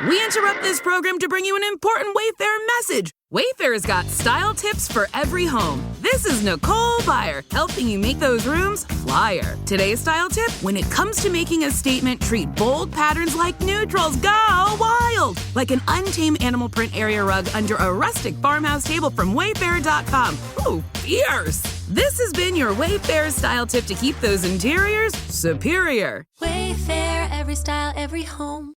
We interrupt this program to bring you an important Wayfair message. Wayfair's got style tips for every home. This is Nicole Byer, helping you make those rooms flyer. Today's style tip: when it comes to making a statement, treat bold patterns like neutrals. Go wild! Like an untamed animal print area rug under a rustic farmhouse table from Wayfair.com. Ooh, fierce! This has been your Wayfair style tip to keep those interiors superior. Wayfair, every style, every home.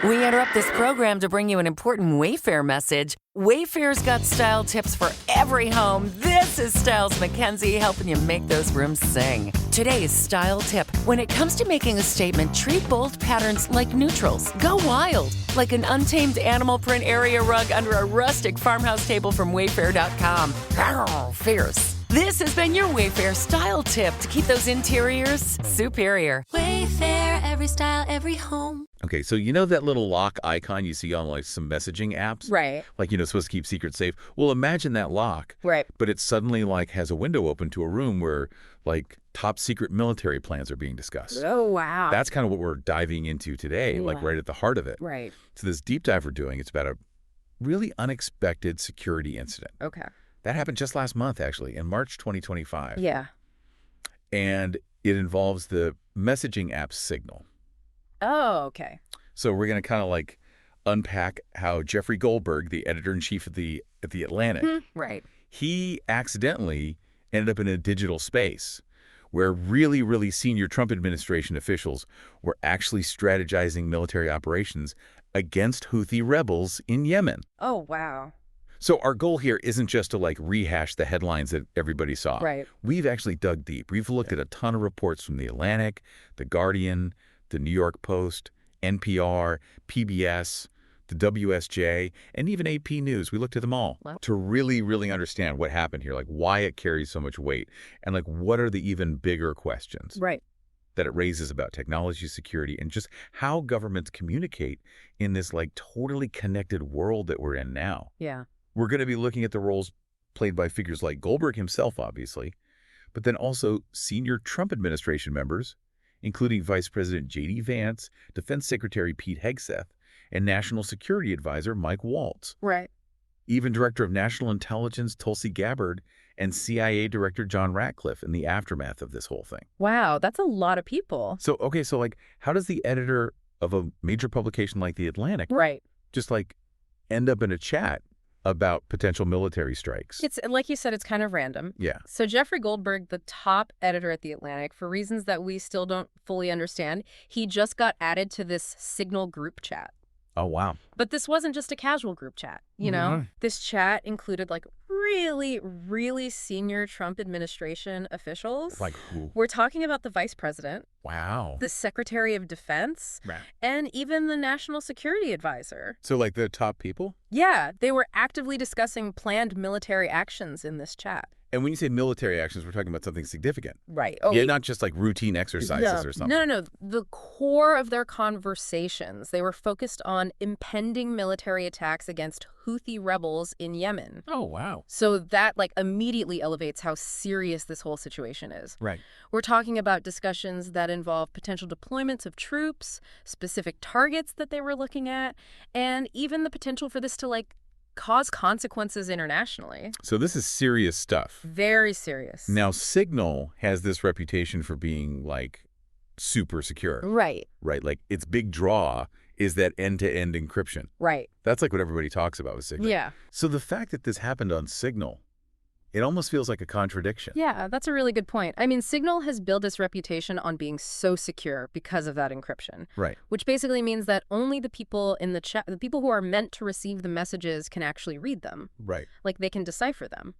We interrupt this program to bring you an important Wayfair message. Wayfair's got style tips for every home. This is Styles McKenzie helping you make those rooms sing. Today's style tip: when it comes to making a statement, treat bold patterns like neutrals. Go wild, like an untamed animal print area rug under a rustic farmhouse table from Wayfair.com. Arr, fierce. This has been your Wayfair style tip to keep those interiors superior. Wayfair, every style, every home. Okay, so you know that little lock icon you see on like some messaging apps? Right. Like, supposed to keep secrets safe. Well, imagine that lock. Right. But it suddenly like has a window open to a room where like top secret military plans are being discussed. Oh, wow. That's kind of what we're diving into today, like right at the heart of it. Right. So this deep dive we're doing, it's about a really unexpected security incident. Okay. That happened just last month, actually, in March 2025. Yeah. And it involves the messaging app Signal. Oh, okay. So we're going to kind of like unpack how Jeffrey Goldberg, the editor-in-chief of the Atlantic, Right. he accidentally ended up in a digital space where really, really senior Trump administration officials were actually strategizing military operations against Houthi rebels in Yemen. Oh, wow. So our goal here isn't just to like rehash the headlines that everybody saw. Right. We've actually dug deep. We've looked at a ton of reports from The Atlantic, The Guardian, The New York Post, NPR, PBS, the WSJ, and even AP News. We looked at them all to really, really understand what happened here, like why it carries so much weight, and like what are the even bigger questions that it raises about technology security and just how governments communicate in this like totally connected world that we're in now. Yeah. We're going to be looking at the roles played by figures like Goldberg himself, obviously, but then also senior Trump administration members, including Vice President J.D. Vance, Defense Secretary Pete Hegseth, and National Security Advisor Mike Waltz. Right. Even Director of National Intelligence Tulsi Gabbard and CIA Director John Ratcliffe in the aftermath of this whole thing. Wow, that's a lot of people. So, okay, so like how does the editor of a major publication like The Atlantic just like end up in a chat about potential military strikes? It's like you said, it's kind of random. Yeah. So Jeffrey Goldberg, the top editor at The Atlantic, for reasons that we still don't fully understand, he just got added to this Signal group chat. Oh, wow. But this wasn't just a casual group chat, you know? This chat included like really, really senior Trump administration officials. Like who? We're talking about the vice president. Wow. The Secretary of Defense, and even the National Security Advisor. So like the top people? Yeah, they were actively discussing planned military actions in this chat. And when you say military actions, we're talking about something significant. Right. Oh, yeah, not just like routine exercises or something. No. The core of their conversations, they were focused on impending military attacks against Houthi rebels in Yemen. Oh, wow. So that like immediately elevates how serious this whole situation is. Right. We're talking about discussions that involve potential deployments of troops, specific targets that they were looking at, and even the potential for this to like cause consequences internationally. So this is serious stuff. Very serious. Now, Signal has this reputation for being like super secure. Right. Right. Like its big draw is that end-to-end encryption. Right. That's like what everybody talks about with Signal. Yeah. So the fact that this happened on Signal, it almost feels like a contradiction. Yeah, that's a really good point. I mean, Signal has built its reputation on being so secure because of that encryption. Right. Which basically means that only the people in the chat, the people who are meant to receive the messages can actually read them. Right. Like they can decipher them.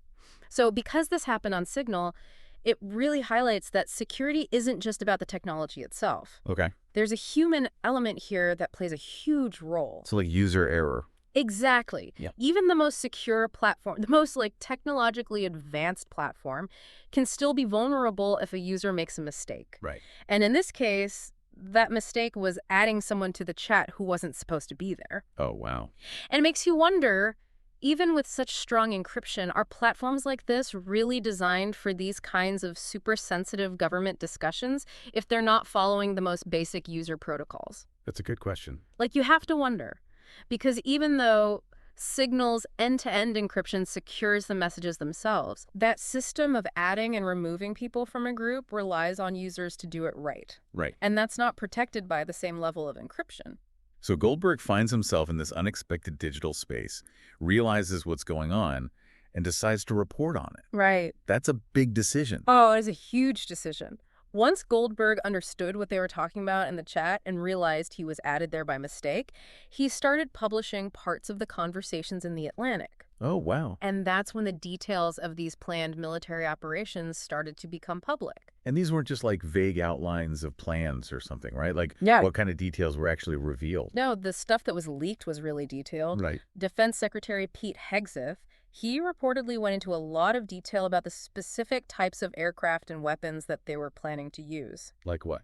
So because this happened on Signal, it really highlights that security isn't just about the technology itself. Okay. There's a human element here that plays a huge role. So like user error. Exactly. Yep. Even the most secure platform, the most like technologically advanced platform can still be vulnerable if a user makes a mistake. Right. And in this case, that mistake was adding someone to the chat who wasn't supposed to be there. Oh, wow. And it makes you wonder, even with such strong encryption, are platforms like this really designed for these kinds of super sensitive government discussions if they're not following the most basic user protocols? That's a good question. Like, you have to wonder. Because even though Signal's end-to-end encryption secures the messages themselves, that system of adding and removing people from a group relies on users to do it right. Right. And that's not protected by the same level of encryption. So Goldberg finds himself in this unexpected digital space, realizes what's going on, and decides to report on it. Right. That's a big decision. Oh, it is a huge decision. Once Goldberg understood what they were talking about in the chat and realized he was added there by mistake, he started publishing parts of the conversations in the Atlantic. Oh, wow. And that's when the details of these planned military operations started to become public. And these weren't just like vague outlines of plans or something, right? Like Yeah. what kind of details were actually revealed? No, the stuff that was leaked was really detailed. Right. Defense Secretary Pete Hegseth, he reportedly went into a lot of detail about the specific types of aircraft and weapons that they were planning to use. Like what?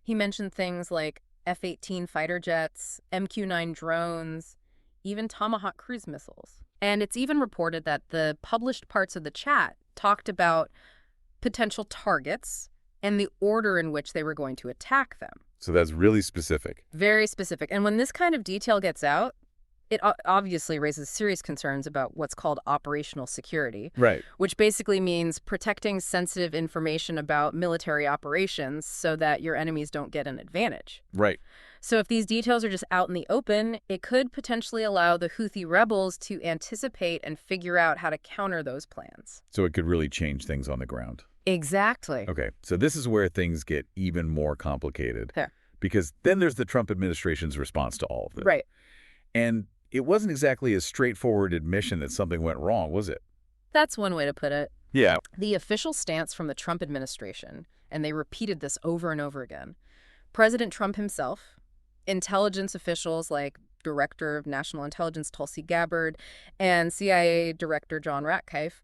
He mentioned things like F-18 fighter jets, MQ-9 drones, even Tomahawk cruise missiles. And it's even reported that the published parts of the chat talked about potential targets and the order in which they were going to attack them. So that's really specific. Very specific. And when this kind of detail gets out, it obviously raises serious concerns about what's called operational security, Right. which basically means protecting sensitive information about military operations so that your enemies don't get an advantage. Right. So if these details are just out in the open, it could potentially allow the Houthi rebels to anticipate and figure out how to counter those plans. So it could really change things on the ground. Exactly. Okay. So this is where things get even more complicated. There. Because then there's the Trump administration's response to all of this. Right. And it wasn't exactly a straightforward admission that something went wrong, was it? That's one way to put it. Yeah. The official stance from the Trump administration, and they repeated this over and over again, President Trump himself, intelligence officials like Director of National Intelligence Tulsi Gabbard and CIA Director John Ratcliffe,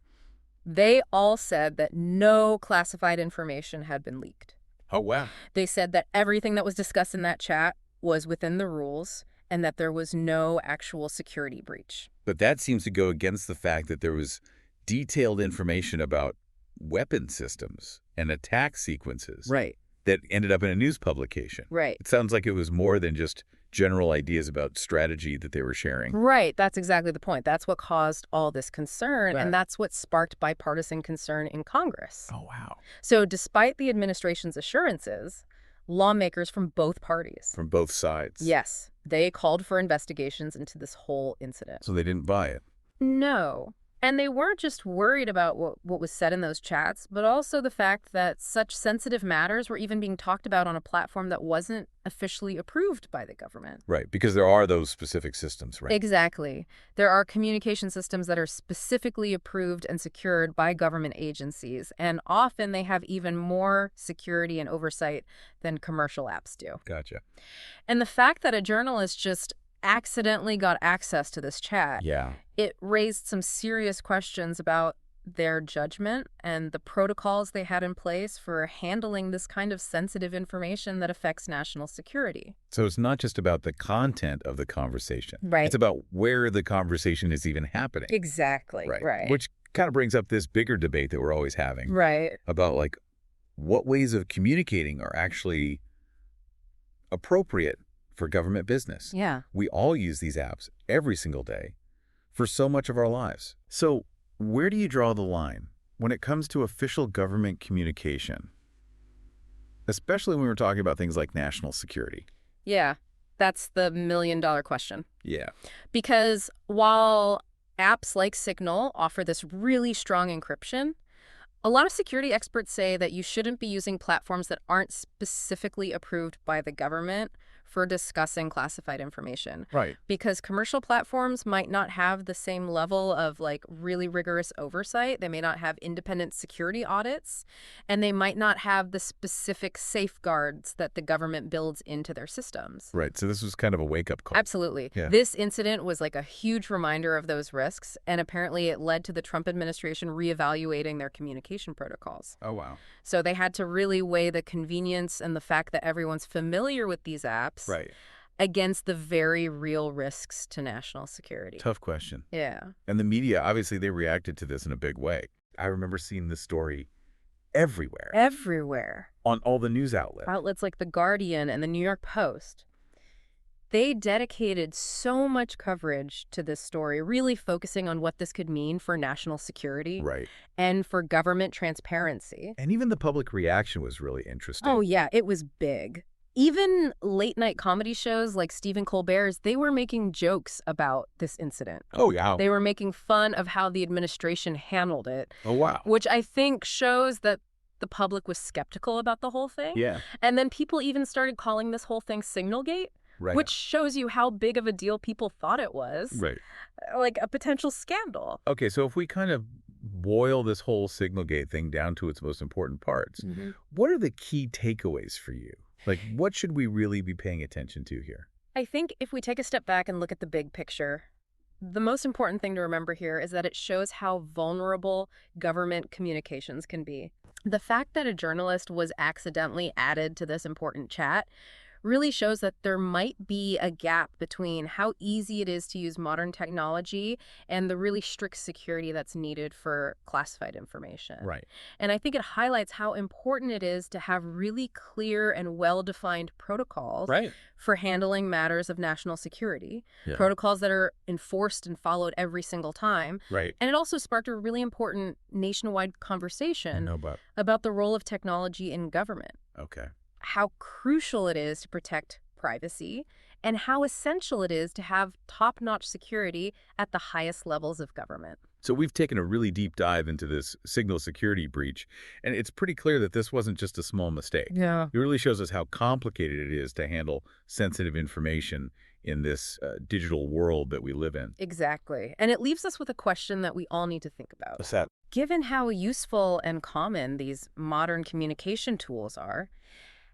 they all said that no classified information had been leaked. Oh, wow. They said that everything that was discussed in that chat was within the rules and that there was no actual security breach. But that seems to go against the fact that there was detailed information about weapon systems and attack sequences. Right. That ended up in a news publication. Right. It sounds like it was more than just general ideas about strategy that they were sharing. Right. That's exactly the point. That's what caused all this concern, Right. and that's what sparked bipartisan concern in Congress. Oh, wow. So despite the administration's assurances, lawmakers from both parties, From both sides. yes, they called for investigations into this whole incident. So they didn't buy it. No. And they weren't just worried about what was said in those chats, but also the fact that such sensitive matters were even being talked about on a platform that wasn't officially approved by the government. Right, because there are those specific systems, right? Exactly. There are communication systems that are specifically approved and secured by government agencies, and often they have even more security and oversight than commercial apps do. Gotcha. And the fact that a journalist just accidentally got access to this chat, Yeah. it raised some serious questions about their judgment and the protocols they had in place for handling this kind of sensitive information that affects national security. So it's not just about the content of the conversation. Right. It's about where the conversation is even happening. Exactly. Right. Which kind of brings up this bigger debate that we're always having. Right. About like what ways of communicating are actually appropriate for government business. Yeah. We all use these apps every single day for so much of our lives. So where do you draw the line when it comes to official government communication? Especially when we're talking about things like national security. Yeah. That's the million-dollar question. Yeah. Because while apps like Signal offer this really strong encryption, a lot of security experts say that you shouldn't be using platforms that aren't specifically approved by the government for discussing classified information. Right. Because commercial platforms might not have the same level of like really rigorous oversight. They may not have independent security audits, and they might not have the specific safeguards that the government builds into their systems. Right. So this was kind of a wake-up call. Absolutely. Yeah. This incident was like a huge reminder of those risks, and apparently it led to the Trump administration reevaluating their communication protocols. Oh, wow. So they had to really weigh the convenience and the fact that everyone's familiar with these apps Right. against the very real risks to national security. Tough question. Yeah. And the media, obviously, they reacted to this in a big way. I remember seeing this story everywhere Everywhere. on all the news outlets. Outlets like The Guardian and The New York Post. They dedicated so much coverage to this story, really focusing on what this could mean for national security Right. and for government transparency. And even the public reaction was really interesting. Oh, yeah, it was big. Even late-night comedy shows like Stephen Colbert's, they were making jokes about this incident. Oh, yeah. They were making fun of how the administration handled it, Oh, wow. which I think shows that the public was skeptical about the whole thing. Yeah. And then people even started calling this whole thing Signalgate, Right. which shows you how big of a deal people thought it was. Right. Like a potential scandal. Okay, so if we kind of boil this whole Signalgate thing down to its most important parts, what are the key takeaways for you? Like, what should we really be paying attention to here? I think if we take a step back and look at the big picture, the most important thing to remember here is that it shows how vulnerable government communications can be. The fact that a journalist was accidentally added to this important chat really shows that there might be a gap between how easy it is to use modern technology and the really strict security that's needed for classified information. Right. And I think it highlights how important it is to have really clear and well-defined protocols for handling matters of national security, protocols that are enforced and followed every single time. Right. And it also sparked a really important nationwide conversation about. about the role of technology in government, Okay. how crucial it is to protect privacy, and how essential it is to have top-notch security at the highest levels of government. So we've taken a really deep dive into this signal security breach, and it's pretty clear that this wasn't just a small mistake. Yeah. It really shows us how complicated it is to handle sensitive information in this digital world that we live in. Exactly. And it leaves us with a question that we all need to think about. What's that? Given how useful and common these modern communication tools are,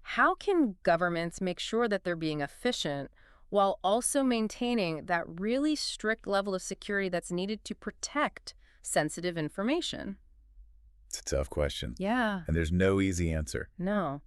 how can governments make sure that they're being efficient while also maintaining that really strict level of security that's needed to protect sensitive information? It's a tough question. Yeah. And there's no easy answer. No.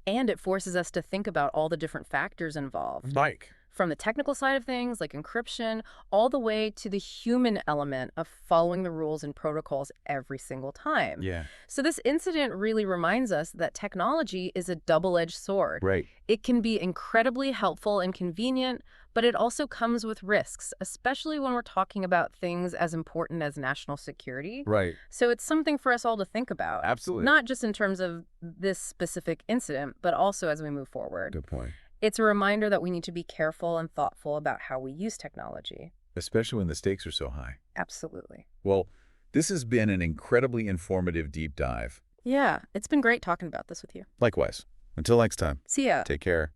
And it forces us to think about all the different factors involved. Like? From the technical side of things, like encryption, all the way to the human element of following the rules and protocols every single time. Yeah. So this incident really reminds us that technology is a double-edged sword. Right. It can be incredibly helpful and convenient, but it also comes with risks, especially when we're talking about things as important as national security. Right. So it's something for us all to think about. Absolutely. Not just in terms of this specific incident, but also as we move forward. Good point. It's a reminder that we need to be careful and thoughtful about how we use technology. Especially when the stakes are so high. Absolutely. Well, this has been an incredibly informative deep dive. Yeah, it's been great talking about this with you. Likewise. Until next time. See ya. Take care.